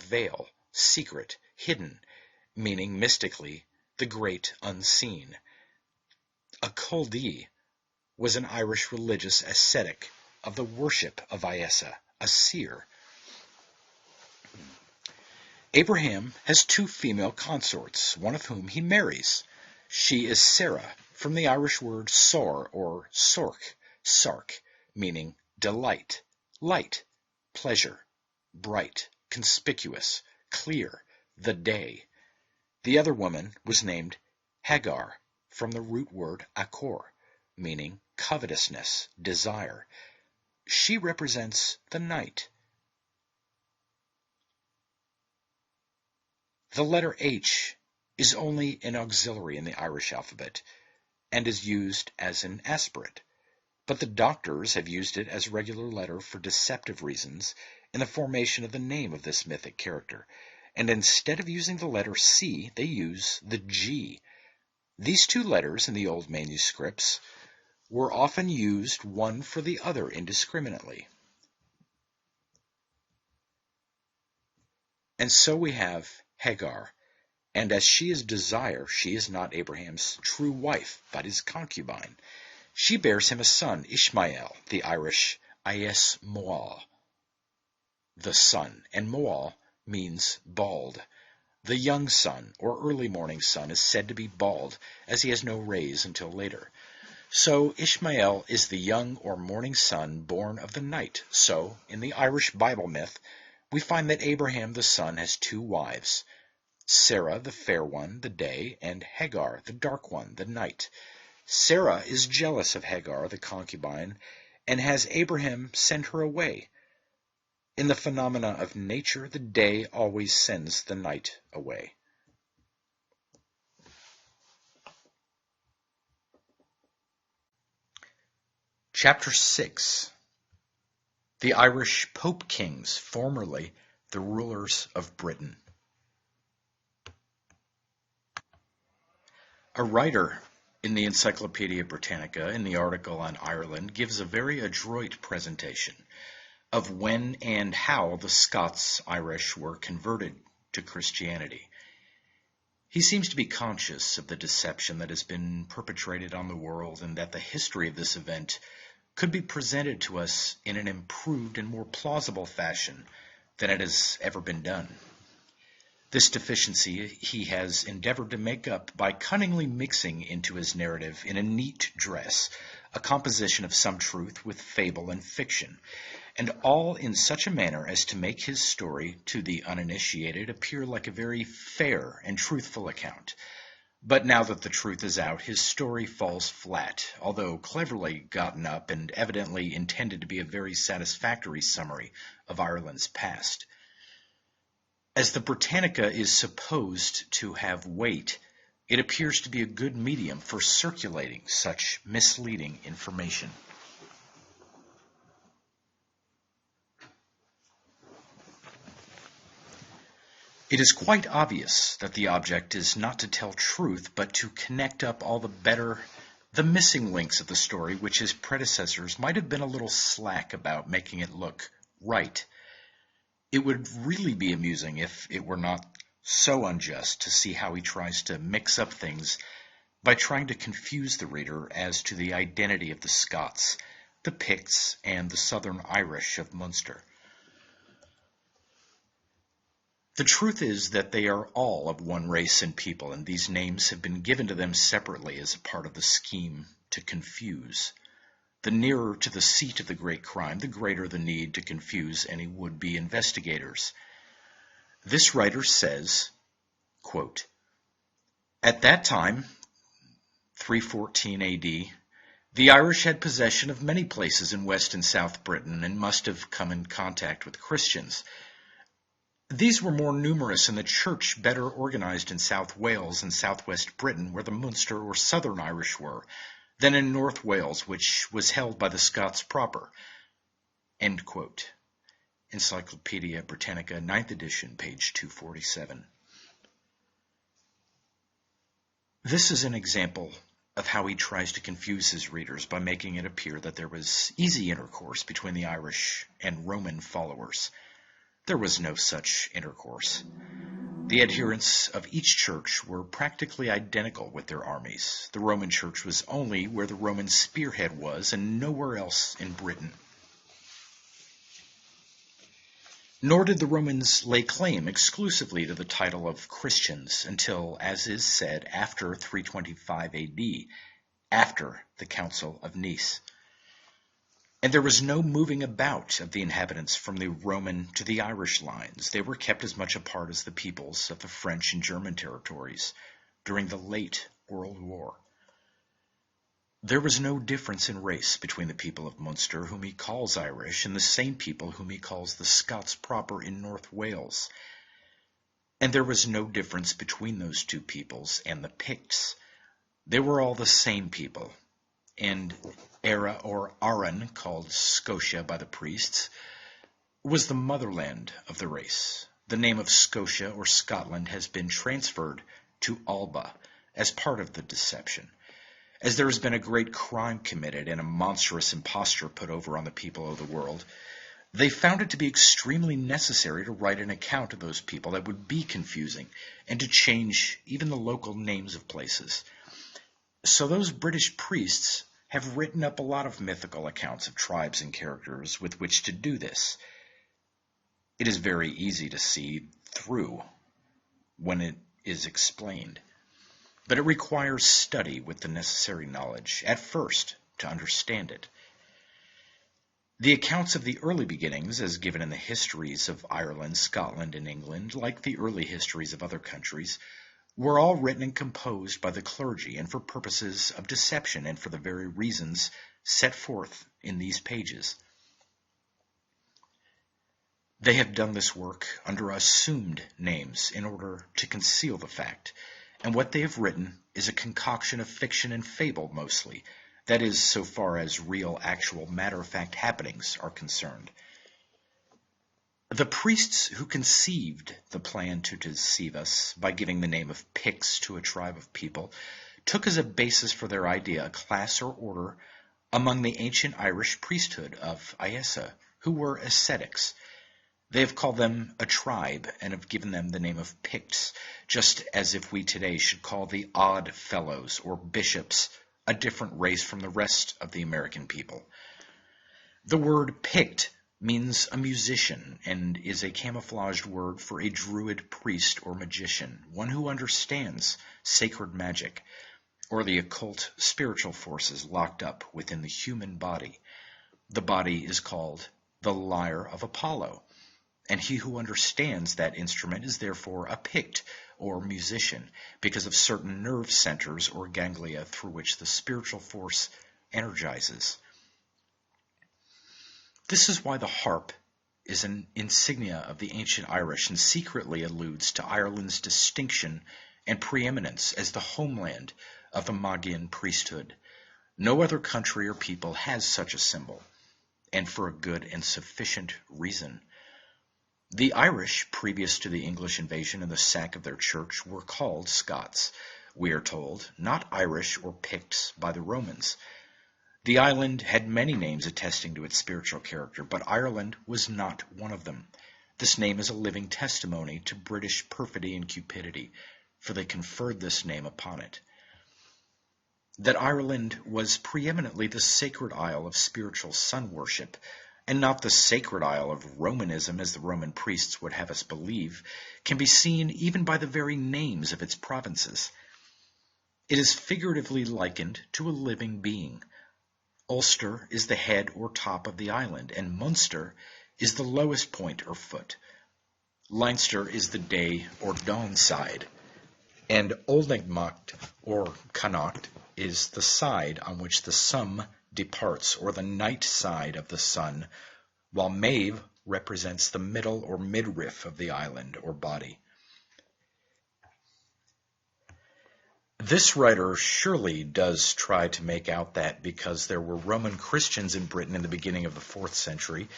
veil, secret, hidden, meaning mystically the great unseen. A Culdee was an Irish religious ascetic of the worship of Iessa, a seer. Abraham has two female consorts, one of whom he marries. She is Sarah, from the Irish word sor or sork, sark, meaning delight, light, pleasure, bright, conspicuous, clear, the day. The other woman was named Hagar, from the root word akor, meaning covetousness, desire. She represents the night. The letter H is only an auxiliary in the Irish alphabet and is used as an aspirate, but the doctors have used it as a regular letter for deceptive reasons in the formation of the name of this mythic character, and instead of using the letter C, they use the G. These two letters in the old manuscripts were often used one for the other indiscriminately. And so we have Hagar, and as she is desire, she is not Abraham's true wife, but his concubine. She bears him a son, Ishmael, the Irish Ayes Moal, the son, and Moal means bald. The young sun, or early morning sun, is said to be bald, as he has no rays until later. So Ishmael is the young or morning sun born of the night. So, in the Irish Bible myth, we find that Abraham the son has two wives, Sarah the fair one, the day, and Hagar the dark one, the night. Sarah is jealous of Hagar, the concubine, and has Abraham send her away. In the phenomena of nature, the day always sends the night away. Chapter 6. The Irish Pope Kings, formerly the rulers of Britain. A writer in the Encyclopedia Britannica, in the article on Ireland, gives a very adroit presentation of when and how the Scots-Irish were converted to Christianity. He seems to be conscious of the deception that has been perpetrated on the world, and that the history of this event could be presented to us in an improved and more plausible fashion than it has ever been done. This deficiency he has endeavored to make up by cunningly mixing into his narrative in a neat dress a composition of some truth with fable and fiction, and all in such a manner as to make his story to the uninitiated appear like a very fair and truthful account. But now that the truth is out, his story falls flat, although cleverly gotten up and evidently intended to be a very satisfactory summary of Ireland's past. As the Britannica is supposed to have weight, it appears to be a good medium for circulating such misleading information. It is quite obvious that the object is not to tell truth, but to connect up all the missing links of the story, which his predecessors might have been a little slack about making it look right. It would really be amusing if it were not so unjust to see how he tries to mix up things by trying to confuse the reader as to the identity of the Scots, the Picts, and the Southern Irish of Munster. The truth is that they are all of one race and people, and these names have been given to them separately as a part of the scheme to confuse. The nearer to the seat of the great crime, the greater the need to confuse any would-be investigators. This writer says, quote, "At that time, 314 A.D., the Irish had possession of many places in West and South Britain and must have come in contact with Christians. These were more numerous and the church better organized in South Wales and Southwest Britain, where the Munster or Southern Irish were, than in North Wales, which was held by the Scots proper." End quote. Encyclopedia Britannica, 9th edition, page 247. This is an example of how he tries to confuse his readers by making it appear that there was easy intercourse between the Irish and Roman followers. There was no such intercourse. The adherents of each church were practically identical with their armies. The Roman Church was only where the Roman spearhead was and nowhere else in Britain. Nor did the Romans lay claim exclusively to the title of Christians until, as is said, after 325 AD, after the Council of Nice. And there was no moving about of the inhabitants from the Roman to the Irish lines. They were kept as much apart as the peoples of the French and German territories during the late World War. There was no difference in race between the people of Munster, whom he calls Irish, and the same people whom he calls the Scots proper in North Wales. And there was no difference between those two peoples and the Picts. They were all the same people, and Era or Arran, called Scotia by the priests, was the motherland of the race. The name of Scotia or Scotland has been transferred to Alba as part of the deception. As there has been a great crime committed and a monstrous imposture put over on the people of the world, they found it to be extremely necessary to write an account of those people that would be confusing and to change even the local names of places. So those British priests have written up a lot of mythical accounts of tribes and characters with which to do this. It is very easy to see through when it is explained, but it requires study with the necessary knowledge at first to understand it. The accounts of the early beginnings, as given in the histories of Ireland, Scotland, and England, like the early histories of other countries, were all written and composed by the clergy and for purposes of deception and for the very reasons set forth in these pages. They have done this work under assumed names in order to conceal the fact, and what they have written is a concoction of fiction and fable mostly, that is, so far as real, actual, matter-of-fact happenings are concerned. The priests who conceived the plan to deceive us by giving the name of Picts to a tribe of people took as a basis for their idea a class or order among the ancient Irish priesthood of Iessa, who were ascetics. They have called them a tribe and have given them the name of Picts, just as if we today should call the Odd Fellows or bishops a different race from the rest of the American people. The word Pict means a musician and is a camouflaged word for a druid priest or magician, one who understands sacred magic or the occult spiritual forces locked up within the human body. The body is called the lyre of Apollo, and he who understands that instrument is therefore a Pict or musician because of certain nerve centers or ganglia through which the spiritual force energizes. This is why the harp is an insignia of the ancient Irish and secretly alludes to Ireland's distinction and preeminence as the homeland of the Magian priesthood. No other country or people has such a symbol, and for a good and sufficient reason. The Irish, previous to the English invasion and the sack of their church, were called Scots, we are told, not Irish or Picts by the Romans. The island had many names attesting to its spiritual character, but Ireland was not one of them. This name is a living testimony to British perfidy and cupidity, for they conferred this name upon it. That Ireland was preeminently the sacred isle of spiritual sun worship, and not the sacred isle of Romanism, as the Roman priests would have us believe, can be seen even by the very names of its provinces. It is figuratively likened to a living being. Ulster is the head or top of the island, and Munster is the lowest point or foot. Leinster is the day or dawn side, and Oldingmacht or Connacht is the side on which the sun departs, or the night side of the sun, while Maeve represents the middle or midriff of the island or body. This writer surely does try to make out that because there were Roman Christians in Britain in the beginning of the 4th century,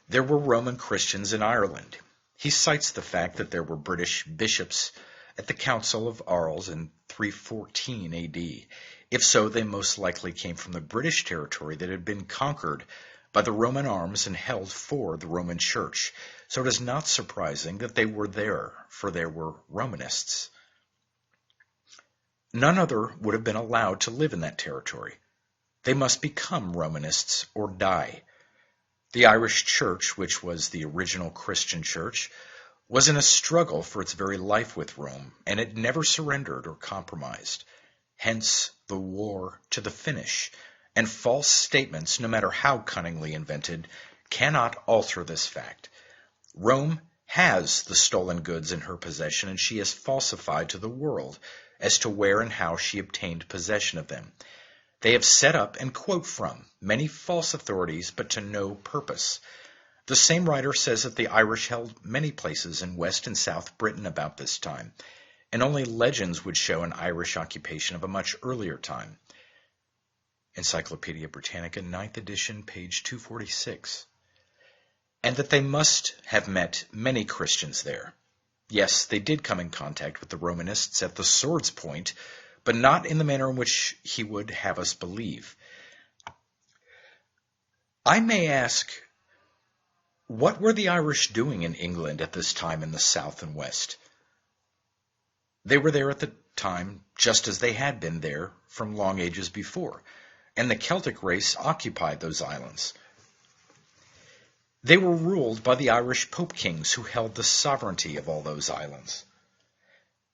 there were Roman Christians in Ireland. He cites the fact that there were British bishops at the Council of Arles in 314 AD. If so, they most likely came from the British territory that had been conquered by the Roman arms and held for the Roman Church, so it is not surprising that they were there, for there were Romanists. None other would have been allowed to live in that territory. They must become Romanists or die. The Irish Church, which was the original Christian church, was in a struggle for its very life with Rome, and it never surrendered or compromised. Hence the war to the finish, and false statements, no matter how cunningly invented, cannot alter this fact. Rome has the stolen goods in her possession, and she has falsified to the world as to where and how she obtained possession of them. They have set up and quote from many false authorities, but to no purpose. The same writer says that the Irish held many places in West and South Britain about this time, and only legends would show an Irish occupation of a much earlier time. Encyclopedia Britannica, 9th edition, page 246. And that they must have met many Christians there. Yes, they did come in contact with the Romanists at the sword's point, but not in the manner in which he would have us believe. I may ask, what were the Irish doing in England at this time in the South and West? They were there at the time just as they had been there from long ages before, and the Celtic race occupied those islands. They were ruled by the Irish Pope Kings who held the sovereignty of all those islands.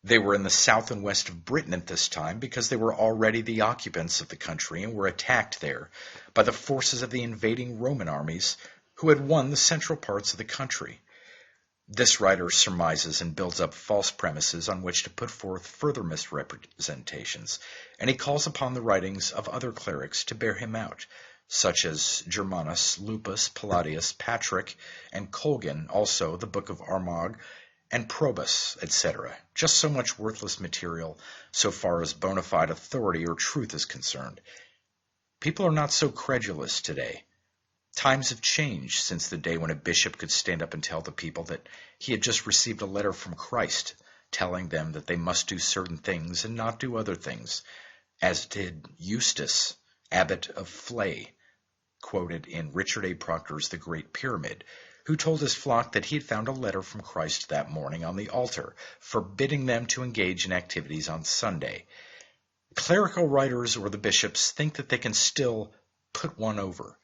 They were in the south and west of Britain at this time because they were already the occupants of the country and were attacked there by the forces of the invading Roman armies who had won the central parts of the country. This writer surmises and builds up false premises on which to put forth further misrepresentations, and he calls upon the writings of other clerics to bear him out, such as Germanus, Lupus, Palladius, Patrick, and Colgan, also the Book of Armagh, and Probus, etc. Just so much worthless material so far as bona fide authority or truth is concerned. People are not so credulous today. Times have changed since the day when a bishop could stand up and tell the people that he had just received a letter from Christ telling them that they must do certain things and not do other things, as did Eustace, abbot of Flay, quoted in Richard A. Proctor's The Great Pyramid, who told his flock that he had found a letter from Christ that morning on the altar, forbidding them to engage in activities on Sunday. Clerical writers or the bishops think that they can still put one over.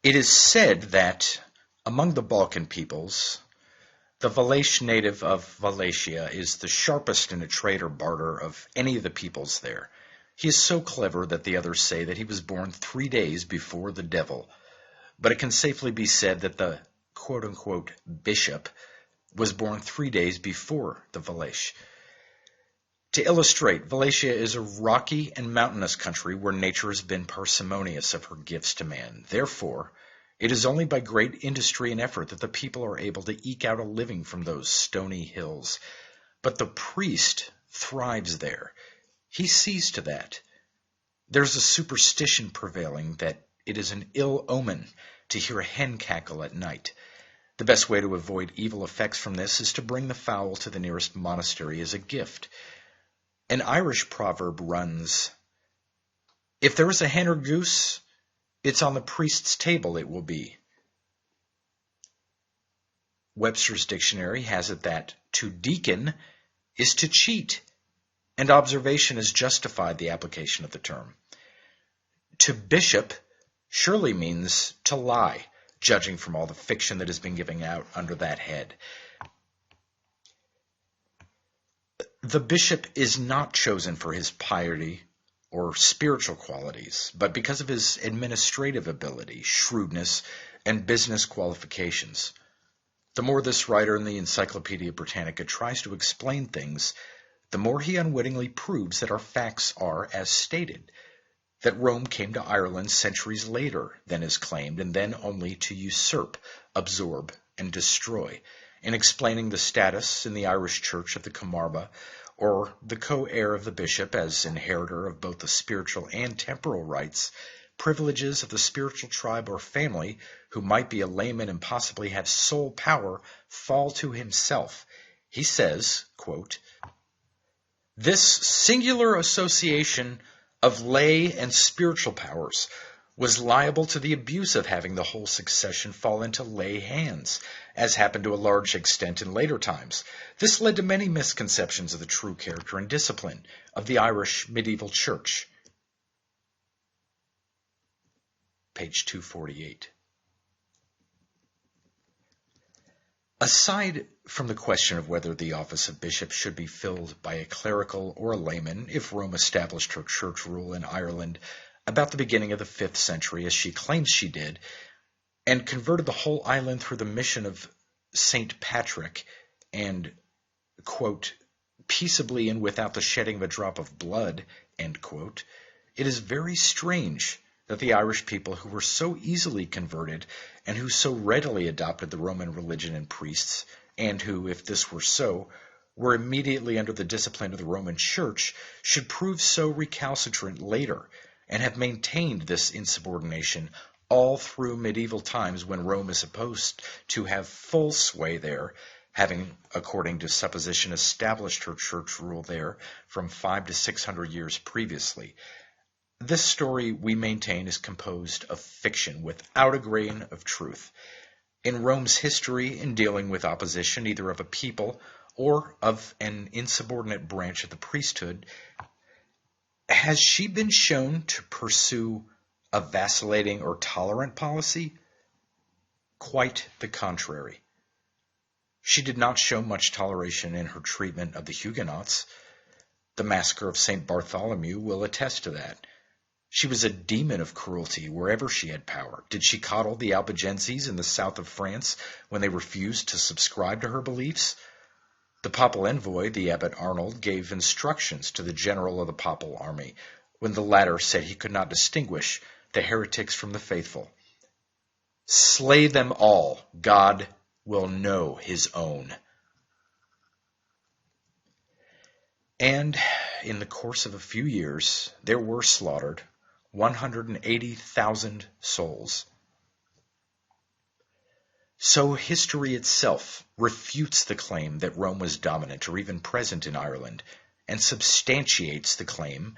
It is said that among the Balkan peoples, the Valache native of Wallachia is the sharpest in a trade or barter of any of the peoples there. He is so clever that the others say that he was born 3 days before the devil. But it can safely be said that the quote-unquote bishop was born 3 days before the Valache. To illustrate, Wallachia is a rocky and mountainous country where nature has been parsimonious of her gifts to man. Therefore, it is only by great industry and effort that the people are able to eke out a living from those stony hills. But the priest thrives there. He sees to that. There's a superstition prevailing that it is an ill omen to hear a hen cackle at night. The best way to avoid evil effects from this is to bring the fowl to the nearest monastery as a gift. An Irish proverb runs, "If there is a hen or goose, it's on the priest's table it will be." Webster's dictionary has it that to deacon is to cheat, and observation has justified the application of the term. To bishop surely means to lie, judging from all the fiction that has been given out under that head. The bishop is not chosen for his piety or spiritual qualities, but because of his administrative ability, shrewdness, and business qualifications. The more this writer in the Encyclopedia Britannica tries to explain things, the more he unwittingly proves that our facts are as stated, that Rome came to Ireland centuries later than is claimed, and then only to usurp, absorb, and destroy, in explaining the status in the Irish Church of the Camarba, or the co-heir of the bishop as inheritor of both the spiritual and temporal rights, privileges of the spiritual tribe or family, who might be a layman and possibly have sole power, fall to himself. He says, quote, "This singular association of lay and spiritual powers, was liable to the abuse of having the whole succession fall into lay hands, as happened to a large extent in later times. This led to many misconceptions of the true character and discipline of the Irish medieval church. Page 248. Aside from the question of whether the office of bishop should be filled by a clerical or a layman, if Rome established her church rule in Ireland about the beginning of the 5th century, as she claims she did, and converted the whole island through the mission of St. Patrick, and, quote, peaceably and without the shedding of a drop of blood, end quote, it is very strange that the Irish people who were so easily converted and who so readily adopted the Roman religion and priests, and who, if this were so, were immediately under the discipline of the Roman Church, should prove so recalcitrant later, and have maintained this insubordination all through medieval times when Rome is supposed to have full sway there, having, according to supposition, established her church rule there from 500 to 600 years previously. This story, we maintain, is composed of fiction without a grain of truth. In Rome's history, in dealing with opposition, either of a people or of an insubordinate branch of the priesthood, has she been shown to pursue a vacillating or tolerant policy? Quite the contrary. She did not show much toleration in her treatment of the Huguenots. The massacre of St. Bartholomew will attest to that. She was a demon of cruelty wherever she had power. Did she coddle the Albigenses in the south of France when they refused to subscribe to her beliefs? The papal envoy, the abbot Arnold, gave instructions to the general of the papal army when the latter said he could not distinguish the heretics from the faithful. Slay them all, God will know his own. And in the course of a few years, there were slaughtered 180,000 souls. So history itself refutes the claim that Rome was dominant or even present in Ireland, and substantiates the claim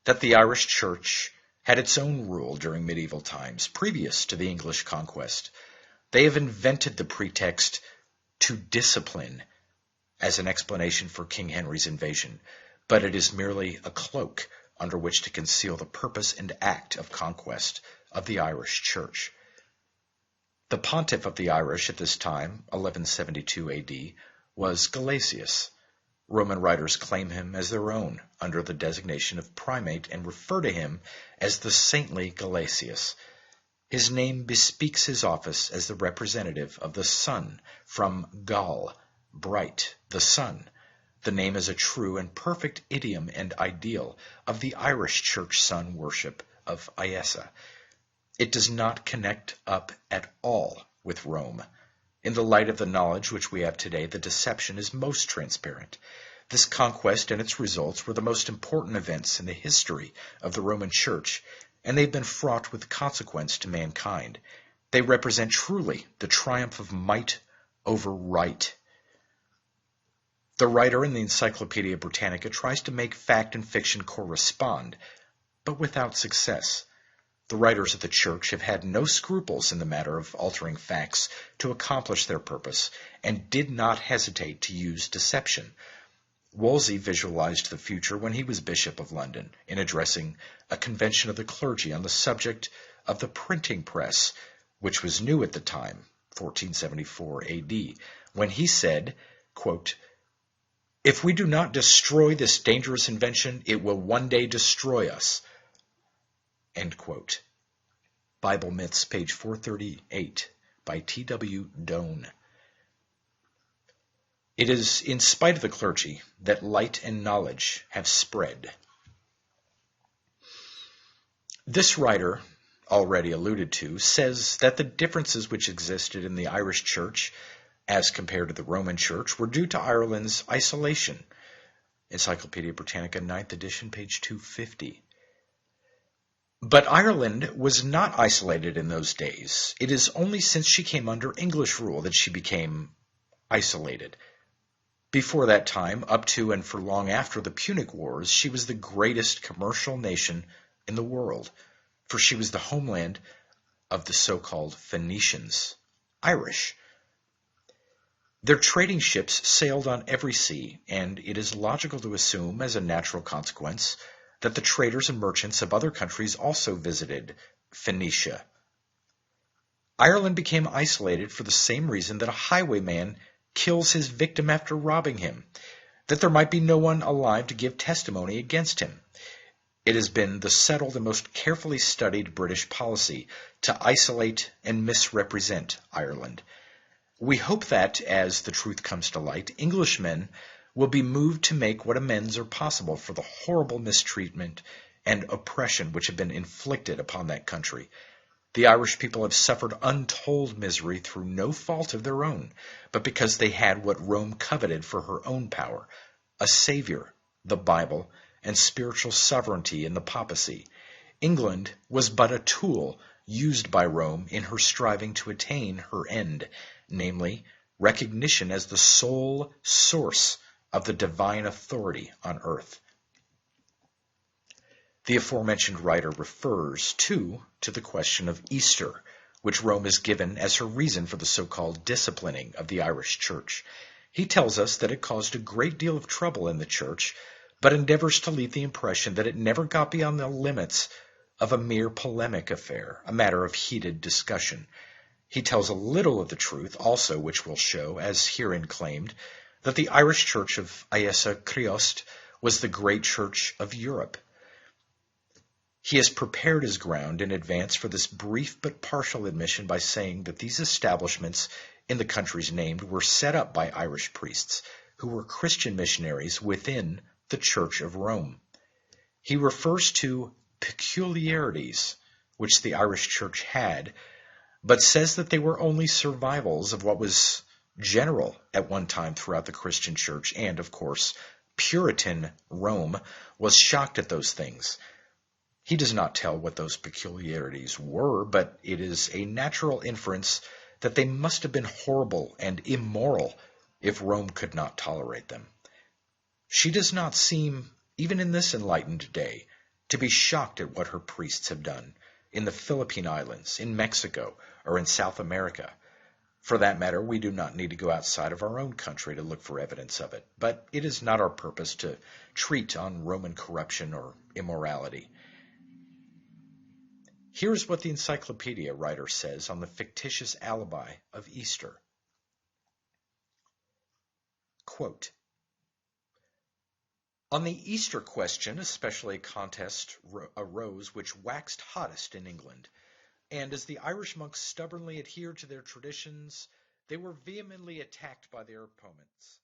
that the Irish Church had its own rule during medieval times, previous to the English conquest. They have invented the pretext to discipline as an explanation for King Henry's invasion, but it is merely a cloak under which to conceal the purpose and act of conquest of the Irish Church. The pontiff of the Irish at this time, 1172 A.D., was Gelasius. Roman writers claim him as their own under the designation of primate and refer to him as the saintly Gelasius. His name bespeaks his office as the representative of the sun, from Gal, bright, the sun. The name is a true and perfect idiom and ideal of the Irish church sun worship of Iesa. It does not connect up at all with Rome. In the light of the knowledge which we have today, the deception is most transparent. This conquest and its results were the most important events in the history of the Roman Church, and they've been fraught with consequence to mankind. They represent truly the triumph of might over right. The writer in the Encyclopedia Britannica tries to make fact and fiction correspond, but without success. The writers of the Church have had no scruples in the matter of altering facts to accomplish their purpose, and did not hesitate to use deception. Wolsey visualized the future when he was Bishop of London, in addressing a convention of the clergy on the subject of the printing press, which was new at the time, 1474 A.D., when he said, quote, "If we do not destroy this dangerous invention, it will one day destroy us." End quote. Bible Myths, page 438, by T.W. Doane. It is in spite of the clergy that light and knowledge have spread. This writer, already alluded to, says that the differences which existed in the Irish Church as compared to the Roman Church were due to Ireland's isolation. Encyclopedia Britannica, 9th edition, page 250. But Ireland was not isolated in those days. It is only since she came under English rule that she became isolated. Before that time, up to and for long after the Punic Wars, she was the greatest commercial nation in the world, for she was the homeland of the so-called Phoenicians, Irish. Their trading ships sailed on every sea, and it is logical to assume, as a natural consequence, that the traders and merchants of other countries also visited Phoenicia. Ireland became isolated for the same reason that a highwayman kills his victim after robbing him, that there might be no one alive to give testimony against him. It has been the settled and most carefully studied British policy to isolate and misrepresent Ireland. We hope that, as the truth comes to light, Englishmen will be moved to make what amends are possible for the horrible mistreatment and oppression which have been inflicted upon that country. The Irish people have suffered untold misery through no fault of their own, but because they had what Rome coveted for her own power, a savior, the Bible, and spiritual sovereignty in the papacy. England was but a tool used by Rome in her striving to attain her end, namely, recognition as the sole source of the divine authority on earth. The aforementioned writer refers, too, to the question of Easter, which Rome has given as her reason for the so-called disciplining of the Irish Church. He tells us that it caused a great deal of trouble in the Church, but endeavors to leave the impression that it never got beyond the limits of a mere polemic affair, a matter of heated discussion. He tells a little of the truth also, which will show, as herein claimed, that the Irish Church of Iesa Criost was the great church of Europe. He has prepared his ground in advance for this brief but partial admission by saying that these establishments in the countries named were set up by Irish priests, who were Christian missionaries within the Church of Rome. He refers to peculiarities which the Irish Church had, but says that they were only survivals of what was general at one time throughout the Christian Church, and, of course, Puritan Rome was shocked at those things. He does not tell what those peculiarities were, but it is a natural inference that they must have been horrible and immoral if Rome could not tolerate them. She does not seem, even in this enlightened day, to be shocked at what her priests have done in the Philippine Islands, in Mexico, or in South America. For that matter, we do not need to go outside of our own country to look for evidence of it, but it is not our purpose to treat on Roman corruption or immorality. Here's what the encyclopedia writer says on the fictitious alibi of Easter. Quote, on the Easter question, especially a contest arose which waxed hottest in England, and as the Irish monks stubbornly adhered to their traditions, they were vehemently attacked by their opponents.